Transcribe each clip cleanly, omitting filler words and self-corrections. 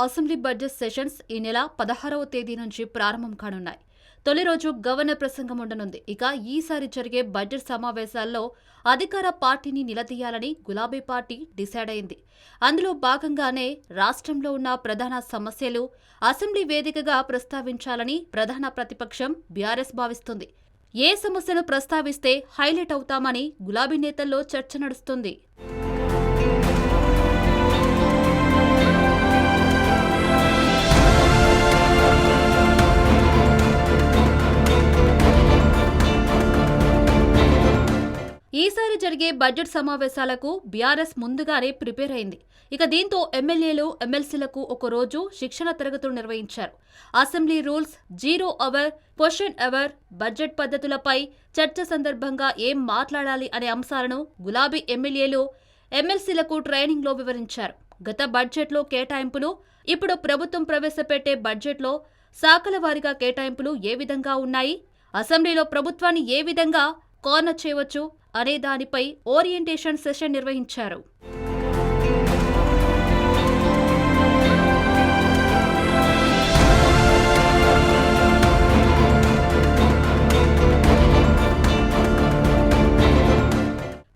Assembly budget sessions ఈ నెల 16వ తేదీ నుంచి ప్రారంభం కానున్నాయి. తొలి రోజు గవర్నర్ ప్రసంగం ఉండనుంది. ఇక ఈసారి జరిగే బడ్జెట్ సమావేశాల్లో అధికార పార్టీని నిలదీయాలని గులాబీ పార్టీ డిసైడ్ అయింది. అందులో భాగంగానే రాష్ట్రంలో ఉన్న ప్రధాన సమస్యలు అసెంబ్లీ వేదికగా ప్రస్తావించాలని ప్రధాన ప్రతిపక్షం బీఆర్ఎస్ భావిస్తుంది. ఏ సమస్యను ప్రస్తావిస్తే హైలైట్ అవుతామని గులాబీ నేతల్లో చర్చ నడుస్తుంది. ఈసారి జరిగే బడ్జెట్ సమావేశాలకు బీఆర్ఎస్ ముందుగానే ప్రిపేర్ అయింది. ఇక దీంతో ఎమ్మెల్యేలు, ఎమ్మెల్సీలకు ఒక రోజు శిక్షణ తరగతులు నిర్వహించారు. Assembly rules, 0 hour, question hour, budget పద్ధతులపై చర్చ సందర్భంగా ఏం మాట్లాడాలి అనే అంశాలను గులాబీ ఎమ్మెల్యేలు, ఎమ్మెల్సీలకు ట్రైనింగ్లో వివరించారు. గత బడ్జెట్లో కేటాయింపులు, ఇప్పుడు ప్రభుత్వం ప్రవేశపెట్టే బడ్జెట్లో శాఖల వారీగా కేటాయింపులు ఏ విధంగా ఉన్నాయి, అసెంబ్లీలో ప్రభుత్వాన్ని ఏ విధంగా కార్నర్ చేయవచ్చు అనే దానిపై ఓరియంటేషన్ సెషన్ నిర్వహించారు.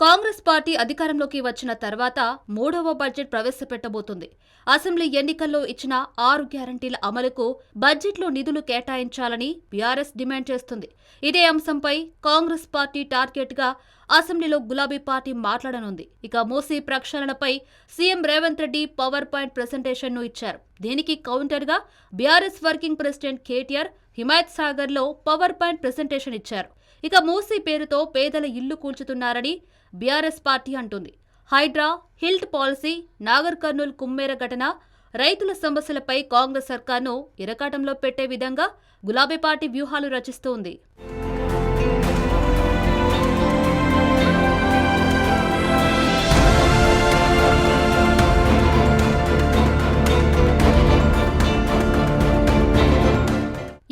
కాంగ్రెస్ పార్టీ అధికారంలోకి వచ్చిన తర్వాత 3వ బడ్జెట్ ప్రవేశపెట్టబోతుంది. అసెంబ్లీ ఎన్నికల్లో ఇచ్చిన 6 గ్యారంటీల అమలుకు బడ్జెట్లో నిధులు కేటాయించాలని బీఆర్ఎస్ డిమాండ్ చేస్తుంది. ఇదే అంశంపై కాంగ్రెస్ పార్టీ టార్గెట్గా అసెంబ్లీలో గులాబీ పార్టీ మాట్లాడనుంది. ఇక మూసీ ప్రక్షాళనపై CM Revanth Reddy power point ప్రెజెంటేషన్ను ఇచ్చారు. దీనికి కౌంటర్గా బీఆర్ఎస్ వర్కింగ్ ప్రెసిడెంట్ కేటీఆర్ హిమాయత్ సాగర్లో పవర్ పాయింట్ ప్రెజెంటేషన్ ఇచ్చారు. ఇక మూసీ పేరుతో పేదల ఇల్లు కూల్చుతున్నారని బీఆర్ఎస్ పార్టీ అంటుంది. హైడ్రా, హిల్ట్ పాలసీ, నాగర్ కర్నూల్ కుమ్మేర ఘటన, రైతుల సమస్యలపై కాంగ్రెస్ సర్కార్ను ఇరకాటంలో పెట్టే విధంగా గులాబీ పార్టీ వ్యూహాలు రచిస్తోంది.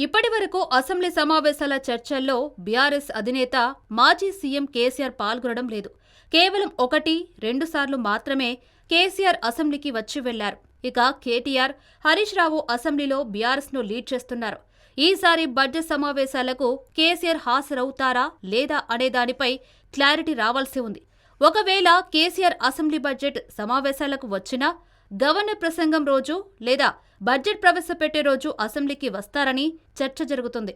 ఇప్పటి వరకు అసెంబ్లీ సమావేశాల చర్చల్లో బీఆర్ఎస్ అధినేత మాజీ సీఎం కేసీఆర్ పాల్గొనడం లేదు. కేవలం 1-2 సార్లు మాత్రమే కేసీఆర్ అసెంబ్లీకి వచ్చి వెళ్లారు. ఇక కేటీఆర్, హరీష్ రావు అసెంబ్లీలో బీఆర్ఎస్ను లీడ్ చేస్తున్నారు. ఈసారి బడ్జెట్ సమావేశాలకు కేసీఆర్ హాజరవుతారా లేదా అనే దానిపై క్లారిటీ రావాల్సి ఉంది. ఒకవేళ కేసీఆర్ అసెంబ్లీ బడ్జెట్ సమావేశాలకు వచ్చినా గవర్నర్ ప్రసంగం రోజు లేదా బడ్జెట్ ప్రవేశపెట్టే రోజు అసెంబ్లీకి వస్తారని చర్చ జరుగుతుంది.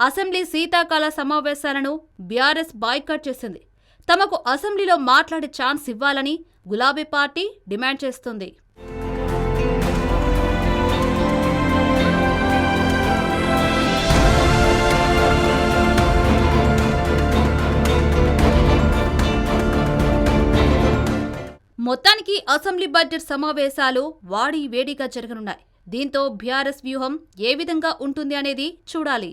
అసెంబ్లీ శీతాకాల సమావేశాలను బీఆర్ఎస్ బాయ్కాట్ చేసింది. తమకు అసెంబ్లీలో మాట్లాడే ఛాన్స్ ఇవ్వాలని గులాబీ పార్టీ డిమాండ్ చేస్తుంది. మొత్తానికి అసెంబ్లీ బడ్జెట్ సమావేశాలు వాడి వేడిగా జరగనున్నాయి. దీంతో బీఆర్ఎస్ వ్యూహం ఏ విధంగా ఉంటుంది అనేది చూడాలి.